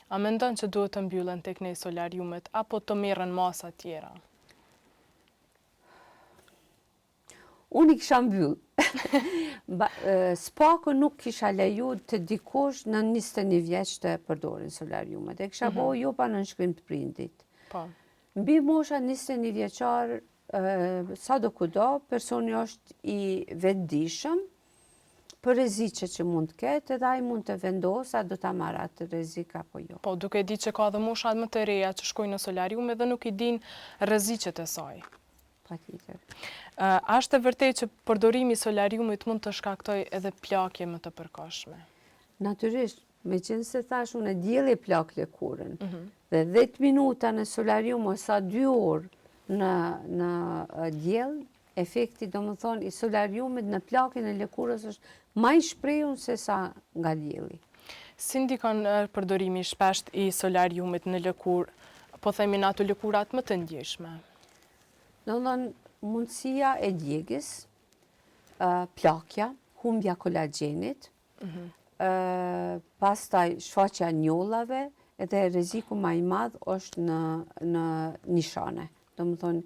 A mendon që duhet të mbyllen tek ne solariumet apo të merren masa tjera? Unë i kisha mbyll. Spaku nuk kisha leju të dikush në 21 vjeç të përdorin solariumet. E kisha bo jo pa nënshkrim të prindit. Po. Mbi mosha 21 vjeçar, sa do kudo, personi është i vetëdijshëm për rreziqet që mund të ketë, edhe ai mund të vendosë a do ta marrë atë rrezik apo jo. Po, duke ditë që ka dhe mosha më të reja që shkojnë në solarium edhe nuk i din rreziqet e saj. Patjetër. A është e vërtetë që përdorimi i solariumit mund të shkaktojë edhe plagje më të përkohshme? Natyrisht, meqense thash unë dielli plak lëkurën. Dhe 10 minuta në solarium ose 2 orë në diell, efekti domethënë i solariumit në plakjen e lëkurës është më i shprehur se sa nga dielli. Si ndikon përdorimi i shpeshtë i solariumit në lëkurë, po themi në ato lëkurat më të ndjeshme? Domethënë mundësia e djegjes, plakja, humbja kolagjenit, pastaj shfaqja njollave, edhe rreziku më i madh është në nishane. Domethënë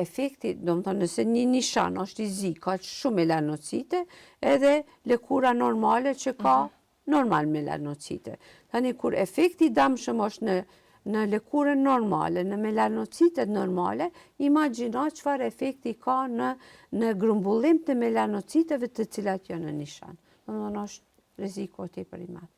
efekti, domethënë nëse një nishan është i zi, ka shumë melanocite, edhe lëkura normale që ka normal melanocite. Tani kur efekti i dëmshëm është në lëkurën normale, në melanocitet normale, imagjino çfarë efekti ka në grumbullim të melanociteve të cilat janë në nishan. Domethënë është rreziku tepër i madh.